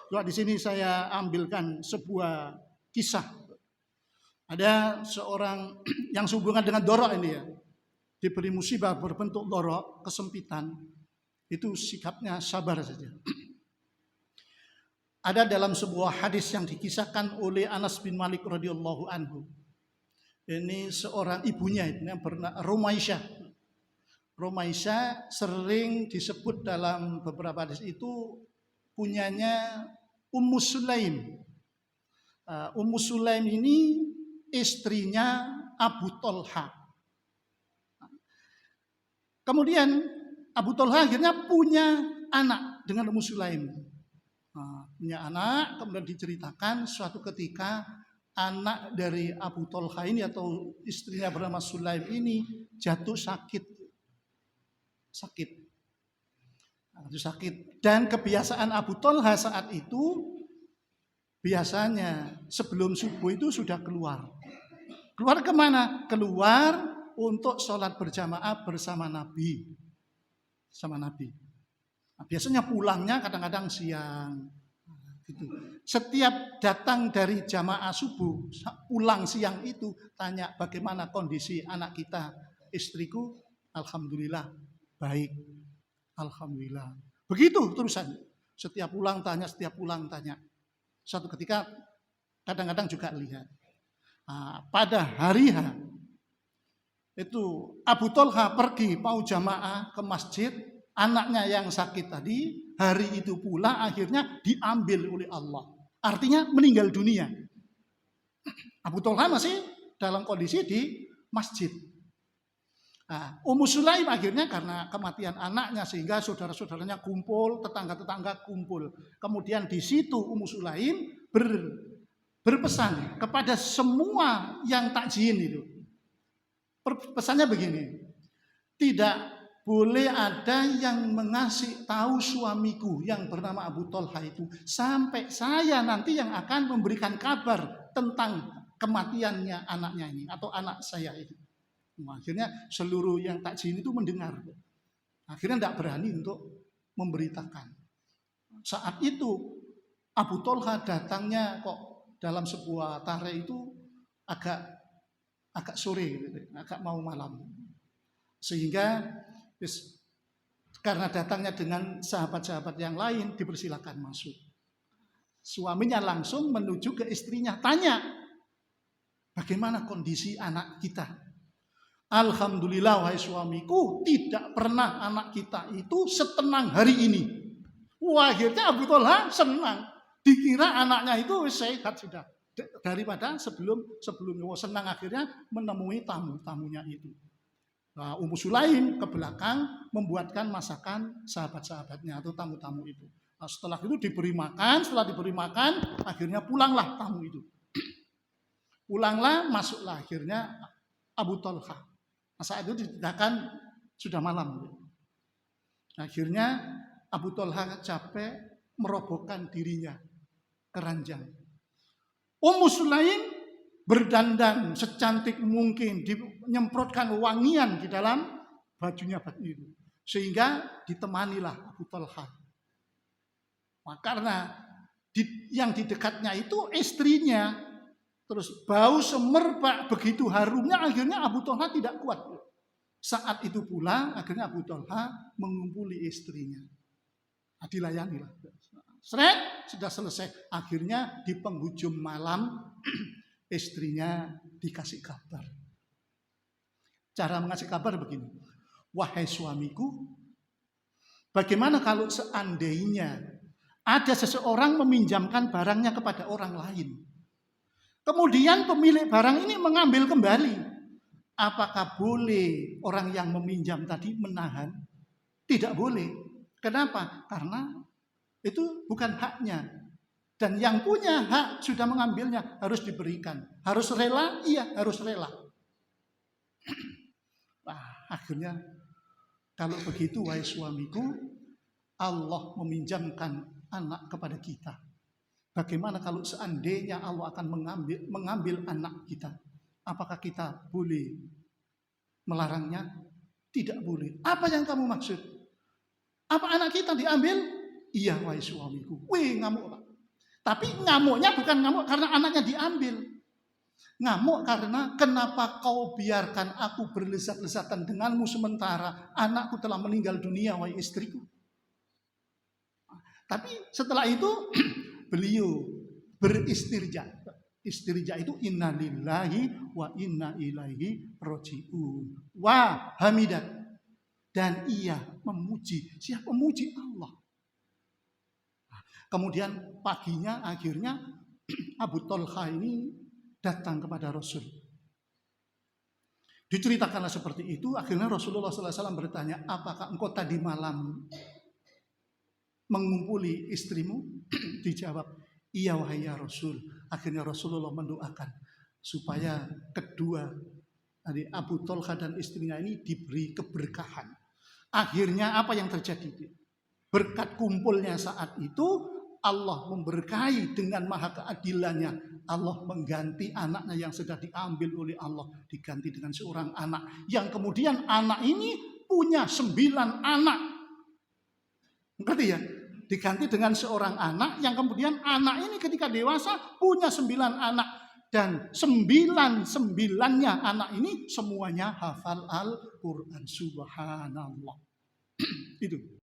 Kalau di sini saya ambilkan sebuah kisah. Ada seorang yang sehubungan dengan dorok ini ya. Diberi musibah berbentuk dorok, kesempitan. Itu sikapnya sabar saja. Ada dalam sebuah hadis yang dikisahkan oleh Anas bin Malik radhiyallahu anhu. Ini seorang ibunya yang bernama Rumaisyah. Rumaisyah sering disebut dalam beberapa hadis itu punyanya Ummu Sulaim. Ummu Sulaim ini istrinya Abu Thalha. Kemudian Abu Thalha akhirnya punya anak dengan Ummu Sulaim. Punya anak, kemudian diceritakan suatu ketika anak dari Abu Thalha ini atau istrinya bernama Sulaim ini jatuh sakit. Dan kebiasaan Abu Thalha saat itu biasanya sebelum subuh itu sudah keluar. Keluar kemana? Keluar untuk sholat berjamaah bersama Nabi. Nah, biasanya pulangnya kadang-kadang siang. Gitu. Setiap datang dari jamaah subuh, pulang siang itu tanya bagaimana kondisi anak kita, istriku, alhamdulillah baik, alhamdulillah. Begitu terusan. Setiap pulang tanya. Suatu ketika kadang-kadang juga lihat. Pada hari H itu Abu Thalha pergi mau jamaah ke masjid, anaknya yang sakit tadi hari itu pula akhirnya diambil oleh Allah. Artinya meninggal dunia. Abu Thalha masih dalam kondisi di masjid. Ummu Sulaim akhirnya karena kematian anaknya sehingga saudara-saudaranya kumpul, tetangga-tetangga kumpul. Kemudian di situ Ummu Sulaim berpesan kepada semua yang takziin itu. Pesannya begini, tidak boleh ada yang mengasih tahu suamiku yang bernama Abu Thalha itu sampai saya nanti yang akan memberikan kabar tentang kematiannya anaknya ini atau anak saya itu. Akhirnya seluruh yang takziin itu mendengar. Akhirnya tidak berani untuk memberitakan. Saat itu Abu Thalha datangnya kok dalam sebuah tarikh itu agak sore, agak mau malam. Sehingga karena datangnya dengan sahabat-sahabat yang lain dipersilakan masuk. Suaminya langsung menuju ke istrinya, tanya bagaimana kondisi anak kita. Alhamdulillah wahai suamiku, tidak pernah anak kita itu setenang hari ini. Wah, akhirnya Abu Thalha senang. Dikira anaknya itu sehat sudah. Daripada sebelumnya senang akhirnya menemui tamu-tamunya itu. Nah, Ummu Sulaim ke belakang membuatkan masakan sahabat-sahabatnya atau tamu-tamu itu. Nah, setelah diberi makan, akhirnya pulanglah tamu itu. Masuklah akhirnya Abu Thalha. Nah, saat itu diceritakan sudah malam. Akhirnya Abu Thalha capek merobohkan dirinya ke ranjang. Ummu Sulaim berdandan secantik mungkin, menyemprotkan wangian di dalam bajunya itu. Sehingga ditemanilah Abu Thalha. Nah, karena yang di dekatnya itu istrinya, terus bau semerbak begitu harumnya, akhirnya Abu Thalha tidak kuat. Saat itu pula akhirnya Abu Thalha mengumpuli istrinya. Dilayanilah. Sudah selesai. Akhirnya di penghujung malam istrinya dikasih kabar. Cara mengasih kabar begini. Wahai suamiku, bagaimana kalau seandainya ada seseorang meminjamkan barangnya kepada orang lain. Kemudian pemilik barang ini mengambil kembali. Apakah boleh orang yang meminjam tadi menahan? Tidak boleh. Kenapa? Karena itu bukan haknya. Dan yang punya hak sudah mengambilnya, harus diberikan. Harus rela? Iya, harus rela. Nah, akhirnya kalau begitu wahai suamiku, Allah meminjamkan anak kepada kita. Bagaimana kalau seandainya Allah akan mengambil anak kita? Apakah kita boleh melarangnya? Tidak boleh. Apa yang kamu maksud? Apa anak kita diambil? Iya wahai suamiku. Wih, ngamuk Pak. Tapi ngamuknya bukan ngamuk karena anaknya diambil. Ngamuk karena kenapa kau biarkan aku berlezat-lezatan denganmu sementara anakku telah meninggal dunia, wahai istriku. Tapi setelah itu beliau beristirja. Istirja itu inna lillahi wa inna ilaihi roji'un. Wa hamidat. Dan ia memuji. Siapa memuji? Allah. Kemudian paginya akhirnya Abu Thalha ini datang kepada Rasul. Diceritakanlah seperti itu. Akhirnya Rasulullah SAW bertanya, apakah engkau tadi malam mengumpuli istrimu? Dijawab, iya wahai ya Rasul. Akhirnya Rasulullah mendoakan supaya kedua dari Abu Thalha dan istrinya ini diberi keberkahan. Akhirnya apa yang terjadi? Berkat kumpulnya saat itu Allah memberkahi dengan maha keadilannya. Allah mengganti anaknya yang sudah diambil oleh Allah, diganti dengan seorang anak yang kemudian anak ini punya 9 anak. Ngerti ya? Diganti dengan seorang anak yang kemudian anak ini ketika dewasa punya 9 anak. Dan 9-9-nya anak ini semuanya hafal Al-Quran. Subhanallah. Itu.